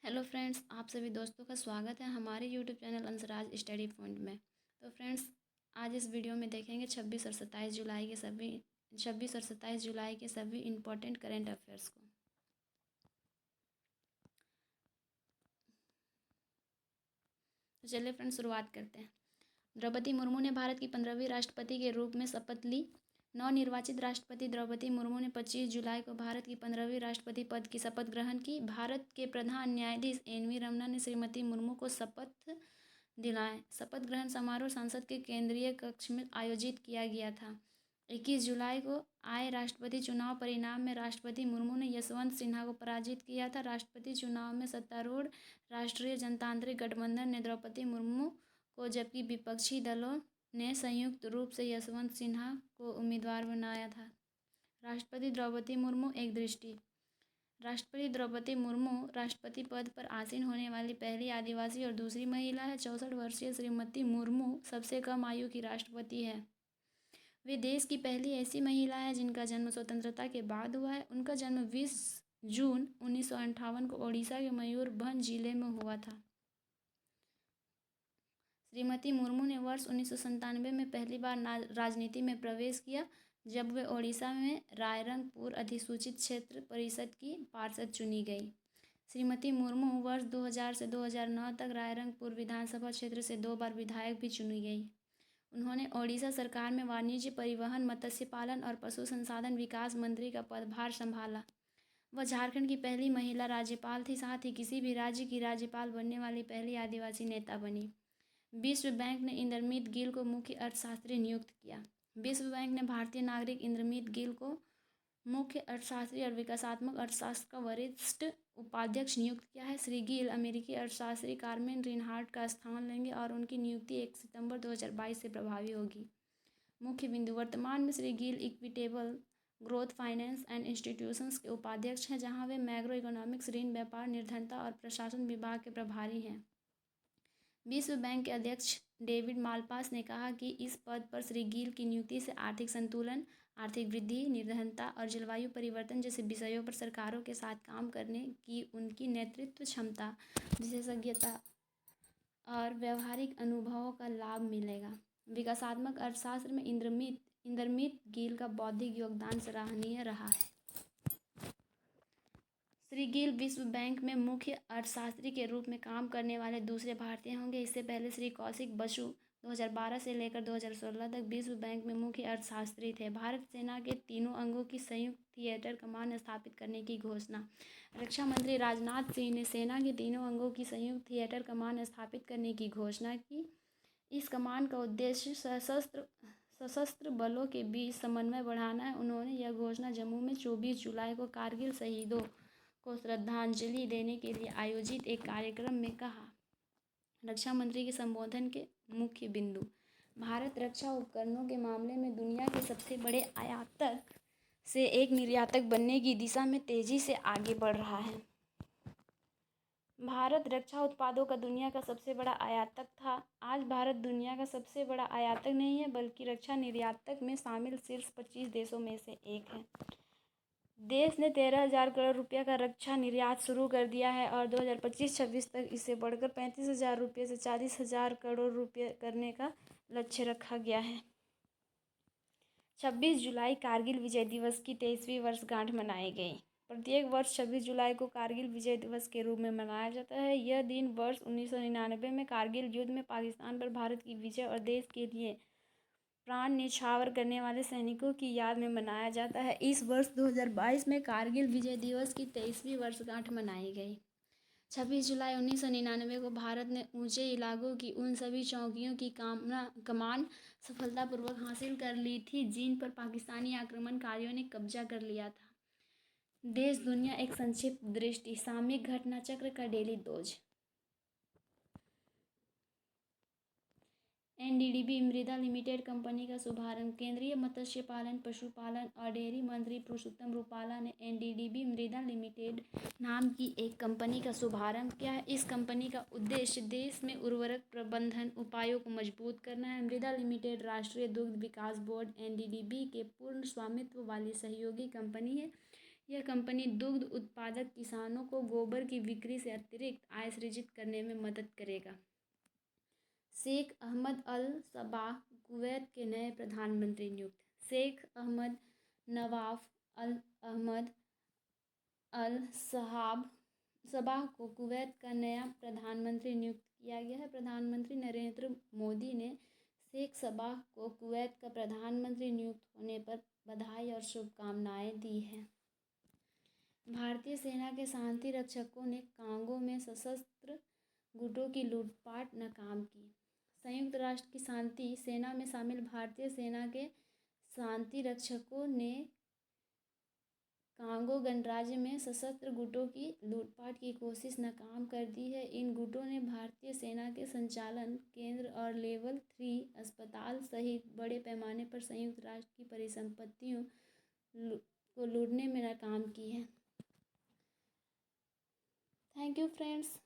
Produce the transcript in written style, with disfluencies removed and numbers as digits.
Hello friends, आप सभी दोस्तों का स्वागत है हमारे यूट्यूब चैनल अंसराज स्टडी पॉइंट में। तो फ्रेंड्स, आज इस वीडियो में देखेंगे 26 और 27 जुलाई के सभी इम्पोर्टेंट करेंट अफेयर्स को। तो चलिए फ्रेंड्स, शुरुआत करते हैं। द्रौपदी मुर्मू ने भारत की 15वीं राष्ट्रपति के रूप में शपथ ली। नवनिर्वाचित राष्ट्रपति द्रौपदी मुर्मू ने 25 जुलाई को भारत की 15वीं राष्ट्रपति पद की शपथ ग्रहण की। भारत के प्रधान न्यायाधीश एन.वी. रमन्ना ने श्रीमती मुर्मू को शपथ दिलाए। शपथ ग्रहण समारोह संसद के केंद्रीय कक्ष में आयोजित किया गया था। 21 जुलाई को आए राष्ट्रपति चुनाव परिणाम में राष्ट्रपति मुर्मू ने यशवंत सिन्हा को पराजित किया था। राष्ट्रपति चुनाव में सत्तारूढ़ राष्ट्रीय जनतांत्रिक गठबंधन ने द्रौपदी मुर्मू को, जबकि विपक्षी दलों ने संयुक्त रूप से यशवंत सिन्हा को उम्मीदवार बनाया था। राष्ट्रपति द्रौपदी मुर्मू एक दृष्टि। राष्ट्रपति द्रौपदी मुर्मू राष्ट्रपति पद पर आसीन होने वाली पहली आदिवासी और दूसरी महिला है। 64 वर्षीय श्रीमती मुर्मू सबसे कम आयु की राष्ट्रपति है। वे देश की पहली ऐसी महिला है जिनका जन्म स्वतंत्रता के बाद हुआ है। उनका जन्म 20 जून 1958 को ओडिशा के मयूरभंज जिले में हुआ था। श्रीमती मुर्मू ने वर्ष 1997 में पहली बार राजनीति में प्रवेश किया, जब वे ओडिशा में रायरंगपुर अधिसूचित क्षेत्र परिषद की पार्षद चुनी गई। श्रीमती मुर्मू वर्ष 2000 से 2009 तक रायरंगपुर विधानसभा क्षेत्र से 2 बार विधायक भी चुनी गई। उन्होंने ओडिशा सरकार में वाणिज्य, परिवहन, मत्स्य पालन और पशु संसाधन विकास मंत्री का पदभार संभाला। वह झारखंड की पहली महिला राज्यपाल थी, साथ ही किसी भी राज्य की राज्यपाल बनने वाली पहली आदिवासी नेता बनी। विश्व बैंक ने इंद्रमीत गिल को मुख्य अर्थशास्त्री नियुक्त किया। विश्व बैंक ने भारतीय नागरिक इंद्रमीत गिल को मुख्य अर्थशास्त्री और विकासात्मक अर्थशास्त्र का वरिष्ठ उपाध्यक्ष नियुक्त किया है। श्री गिल अमेरिकी अर्थशास्त्री कार्मेन रिनहार्ट का स्थान लेंगे और उनकी नियुक्ति 1 सितंबर 2022 से प्रभावी होगी। मुख्य बिंदु: वर्तमान में Shri Gill equitable growth finance and institutions के उपाध्यक्ष हैं, जहां वे मैक्रो इकोनॉमिक्स, ऋण, व्यापार, निर्धनता और प्रशासन विभाग के प्रभारी हैं। विश्व बैंक के अध्यक्ष डेविड मालपास ने कहा कि इस पद पर श्री गिल की नियुक्ति से आर्थिक संतुलन, आर्थिक वृद्धि, निर्धनता और जलवायु परिवर्तन जैसे विषयों पर सरकारों के साथ काम करने की उनकी नेतृत्व क्षमता, विशेषज्ञता और व्यावहारिक अनुभवों का लाभ मिलेगा। विकासात्मक अर्थशास्त्र में इंद्रमीत गिल का बौद्धिक योगदान सराहनीय रहा है। श्री गिल विश्व बैंक में मुख्य अर्थशास्त्री के रूप में काम करने वाले दूसरे भारतीय होंगे। इससे पहले श्री कौशिक बसु 2012 से लेकर 2016 तक विश्व बैंक में मुख्य अर्थशास्त्री थे। भारत सेना के तीनों अंगों की संयुक्त थिएटर कमान स्थापित करने की घोषणा। रक्षा मंत्री राजनाथ सिंह ने सेना के तीनों अंगों की संयुक्त थिएटर कमान स्थापित करने की घोषणा की। इस कमान का उद्देश्य सशस्त्र बलों के बीच समन्वय बढ़ाना है। उन्होंने यह घोषणा जम्मू में 24 जुलाई को कारगिल शहीदों को श्रद्धांजलि देने के लिए आयोजित एक कार्यक्रम में कहा। रक्षा मंत्री के संबोधन के मुख्य बिंदु: भारत रक्षा उपकरणों के मामले में दुनिया के सबसे बड़े आयातक से एक निर्यातक बनने की दिशा में तेजी से आगे बढ़ रहा है। भारत रक्षा उत्पादों का दुनिया का सबसे बड़ा आयातक था। आज भारत दुनिया का सबसे बड़ा आयातक नहीं है, बल्कि रक्षा निर्यातक में शामिल शीर्ष 25 देशों में से एक है। देश ने 13,000 करोड़ रुपये का रक्षा निर्यात शुरू कर दिया है और 2025-26 तक इसे बढ़कर 35,000 रुपये से 40,000 करोड़ रुपये करने का लक्ष्य रखा गया है। 26 जुलाई कारगिल विजय दिवस की 23वीं वर्षगांठ मनाई गई। प्रत्येक वर्ष 26 जुलाई को कारगिल विजय दिवस के रूप में मनाया जाता है। यह दिन वर्ष 1999 में कारगिल युद्ध में पाकिस्तान पर भारत की विजय और देश के लिए प्राण न्यौछावर करने वाले सैनिकों की याद में मनाया जाता है। इस वर्ष 2022 में कारगिल विजय दिवस की 23वीं वर्षगांठ मनाई गई। 26 जुलाई 1999 को भारत ने ऊंचे इलाकों की उन सभी चौकियों की कमान सफलतापूर्वक हासिल कर ली थी जिन पर पाकिस्तानी आक्रमणकारियों ने कब्जा कर लिया था। देश दुनिया एक संक्षिप्त दृष्टि। सामयिक घटना चक्र का डेली डोज। एनडीडीबी मृदा लिमिटेड कंपनी का शुभारंभ। केंद्रीय मत्स्य पालन, पशुपालन और डेयरी मंत्री पुरुषोत्तम रूपाला ने एनडीडीबी मृदा लिमिटेड नाम की एक कंपनी का शुभारंभ किया है। इस कंपनी का उद्देश्य देश में उर्वरक प्रबंधन उपायों को मजबूत करना है। मृदा लिमिटेड राष्ट्रीय दुग्ध विकास बोर्ड एनडीडीबी के पूर्ण स्वामित्व वाली सहयोगी कंपनी है। यह कंपनी दुग्ध उत्पादक किसानों को गोबर की बिक्री से अतिरिक्त आय सृजित करने में मदद करेगा। शेख अहमद अल सबाह कुवैत के नए प्रधानमंत्री नियुक्त। शेख अहमद नवाफ अल अहमद अल सबाह को कुवैत का नया प्रधानमंत्री नियुक्त किया गया है। प्रधानमंत्री नरेंद्र मोदी ने शेख सबाह को कुवैत का प्रधानमंत्री नियुक्त होने पर बधाई और शुभकामनाएं दी हैं। भारतीय सेना के शांति रक्षकों ने कांगो में सशस्त्र गुटों की लूटपाट नाकाम की। संयुक्त राष्ट्र की शांति सेना में शामिल भारतीय सेना के शांति रक्षकों ने कांगो गणराज्य में सशस्त्र गुटों की लूटपाट की कोशिश नाकाम कर दी है। इन गुटों ने भारतीय सेना के संचालन केंद्र और लेवल 3 अस्पताल सहित बड़े पैमाने पर संयुक्त राष्ट्र की परिसंपत्तियों को लूटने में नाकाम की है। Thank you friends.